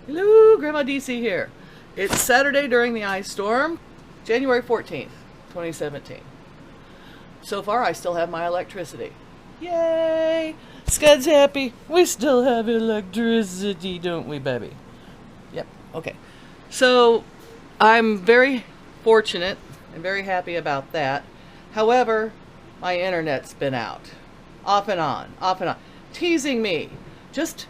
Hello, Grandma DC here. It's Saturday during the ice storm, January 14th, 2017. So far, I still have my electricity. Yay! Scud's happy. We still have electricity, don't we, baby? Yep, okay. So, I'm very fortunate and very happy about that. However, my internet's been out. Off and on. Teasing me. Just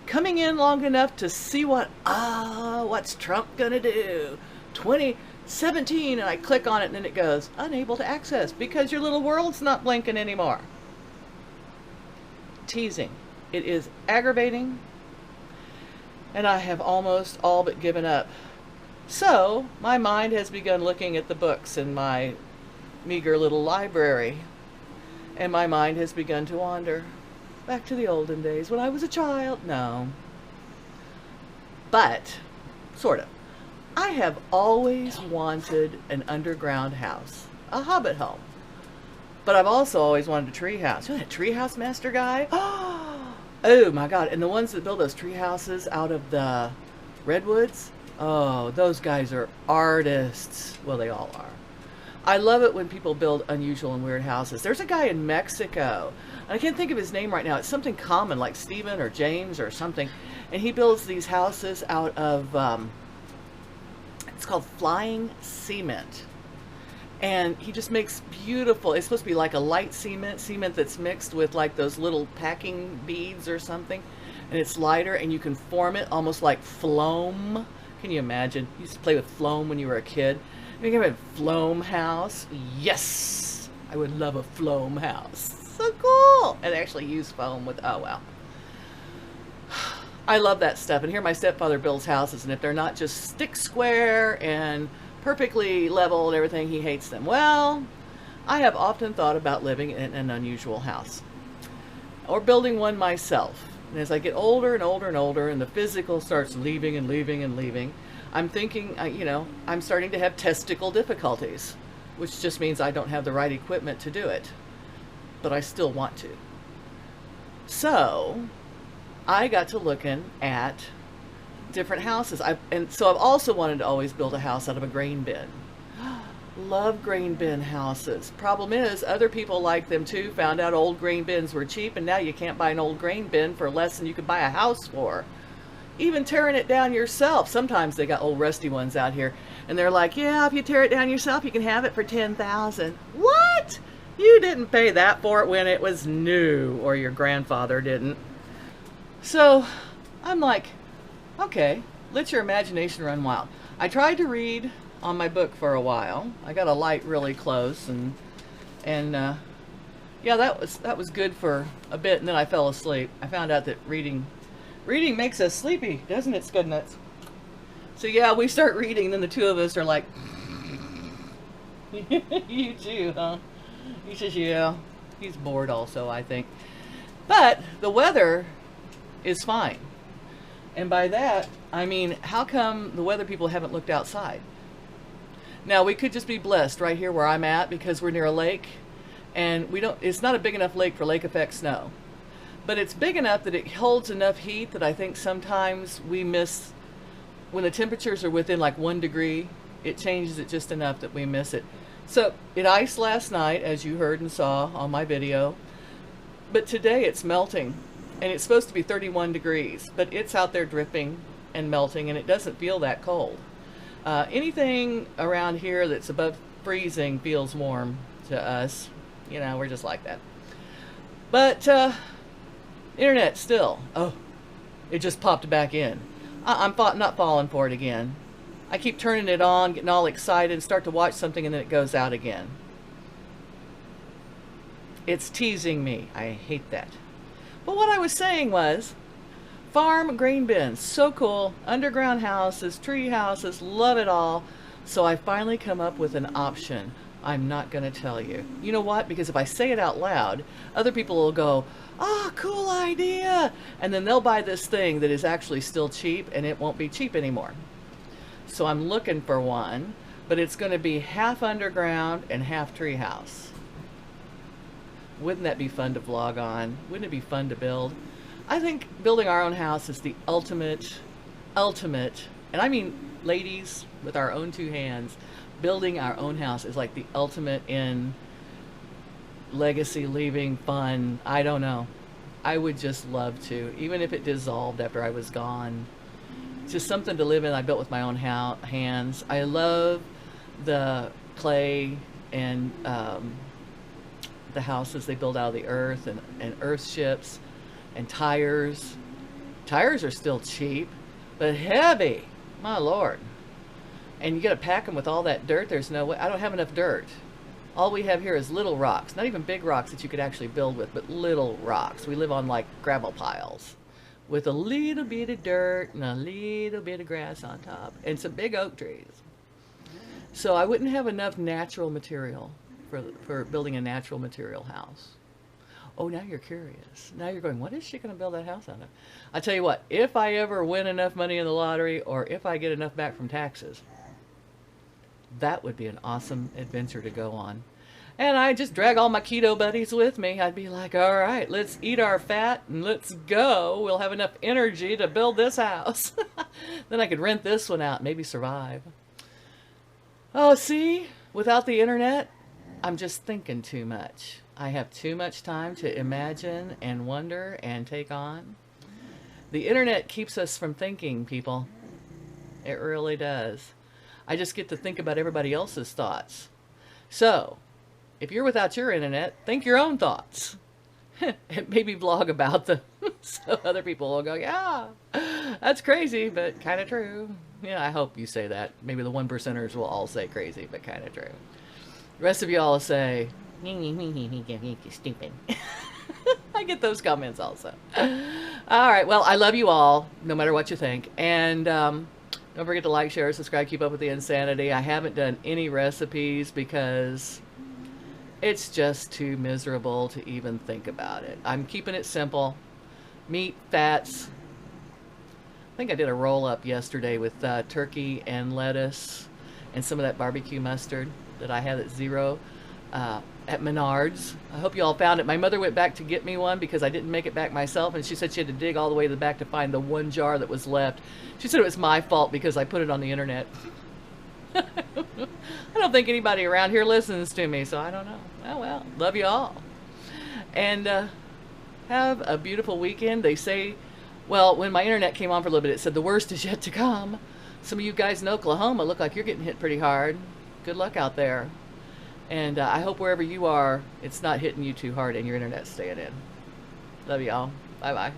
coming in long enough to see what's Trump gonna do? 2017, and I click on it and then it goes, unable to access because your little world's not blinking anymore. Teasing. It is aggravating, and I have almost all but given up. So, my mind has begun looking at the books in my meager little library, and my mind has begun to wander. Back to the olden days when I was a child. No. But, sort of. I have always wanted an underground house. A hobbit home. But I've also always wanted a tree house. You know that Treehouse Master guy? Oh my god. And the ones that build those tree houses out of the redwoods? Oh, those guys are artists. Well, they all are. I love it when people build unusual and weird houses. There's a guy in Mexico. I can't think of his name right now. It's something common like Stephen or James or something. And he builds these houses out of, it's called flying cement. And he just makes beautiful, it's supposed to be like a light cement that's mixed with like those little packing beads or something. And it's lighter and you can form it almost like Floam. Can you imagine? You used to play with Floam when you were a kid. You have a Floam house. Yes! I would love a Floam house. So cool! And actually use foam with, oh well. I love that stuff. And here my stepfather builds houses, and if they're not just stick square and perfectly level and everything, he hates them. Well, I have often thought about living in an unusual house. Or building one myself. And as I get older and older and older, and the physical starts leaving and leaving and leaving, I'm thinking, I'm starting to have testicle difficulties, which just means I don't have the right equipment to do it. But I still want to. So, I got to looking at different houses. So I've also wanted to always build a house out of a grain bin. Love grain bin houses. Problem is, other people like them too, found out old grain bins were cheap, and now you can't buy an old grain bin for less than you could buy a house for. Even tearing it down yourself. Sometimes they got old rusty ones out here, and they're like, yeah, if you tear it down yourself, you can have it for $10,000. What? You didn't pay that for it when it was new, or your grandfather didn't. So, I'm like, okay, let your imagination run wild. I tried to read on my book for a while. I got a light really close, and yeah, that was good for a bit, and then I fell asleep. I found out that reading makes us sleepy, doesn't it, Scudnuts? So yeah, we start reading, and then the two of us are like, you too, huh? He says, yeah. He's bored also, I think. But the weather is fine. And by that, I mean, how come the weather people haven't looked outside? Now, we could just be blessed right here where I'm at because we're near a lake. And it's not a big enough lake for lake effect snow. But it's big enough that it holds enough heat that I think sometimes we miss, when the temperatures are within like 1 degree, it changes it just enough that we miss it. So it iced last night, as you heard and saw on my video, but today it's melting, and it's supposed to be 31 degrees, but it's out there dripping and melting, and it doesn't feel that cold. Anything around here that's above freezing feels warm to us. You know, we're just like that. But internet still. Oh, it just popped back in. I'm not falling for it again. I keep turning it on, getting all excited, and start to watch something, and then it goes out again. It's teasing me. I hate that. But what I was saying was, farm grain bins, so cool. Underground houses, tree houses, love it all. So I finally come up with an option. I'm not going to tell you. You know what? Because if I say it out loud, other people will go, ah, cool idea. And then they'll buy this thing that is actually still cheap, and it won't be cheap anymore. So I'm looking for one, but it's going to be half underground and half treehouse. Wouldn't that be fun to vlog on? Wouldn't it be fun to build? I think building our own house is the ultimate ultimate, and I mean, ladies, with our own two hands, building our own house is like the ultimate in legacy leaving fun. I don't know. I would just love to, even if it dissolved after I was gone. Just something to live in. I built with my own hands. I love the clay and the houses they build out of the earth, and earth ships and tires. Tires are still cheap, but heavy. My Lord. And you got to pack them with all that dirt. There's no way. I don't have enough dirt. All we have here is little rocks. Not even big rocks that you could actually build with, but little rocks. We live on like gravel piles with a little bit of dirt and a little bit of grass on top and some big oak trees. So I wouldn't have enough natural material for building a natural material house. Oh, now you're curious. Now you're going, what is she going to build that house out of? I tell you what, if I ever win enough money in the lottery, or if I get enough back from taxes, that would be an awesome adventure to go on. And I just drag all my keto buddies with me. I'd be like, all right, let's eat our fat and let's go. We'll have enough energy to build this house. Then I could rent this one out, maybe survive. Oh, see, without the internet, I'm just thinking too much. I have too much time to imagine and wonder and take on. The internet keeps us from thinking, people. It really does. I just get to think about everybody else's thoughts. So, if you're without your internet, think your own thoughts. And maybe blog about them. So other people will go, yeah, that's crazy, but kind of true. Yeah, I hope you say that. Maybe the 1%ers will all say crazy, but kind of true. The rest of you all say, stupid. I get those comments also. All right, well, I love you all, no matter what you think. And don't forget to like, share, subscribe, keep up with the insanity. I haven't done any recipes because it's just too miserable to even think about it. I'm keeping it simple. Meat, fats. I think I did a roll-up yesterday with turkey and lettuce and some of that barbecue mustard that I had at Zero at Menards. I hope you all found it. My mother went back to get me one because I didn't make it back myself, and she said she had to dig all the way to the back to find the one jar that was left. She said it was my fault because I put it on the internet. I don't think anybody around here listens to me, so I don't know. Oh well, love you all. And have a beautiful weekend. They say, well, when my internet came on for a little bit, it said the worst is yet to come. Some of you guys in Oklahoma look like you're getting hit pretty hard. Good luck out there. And I hope wherever you are, it's not hitting you too hard and your internet's staying in. Love y'all. Bye-bye.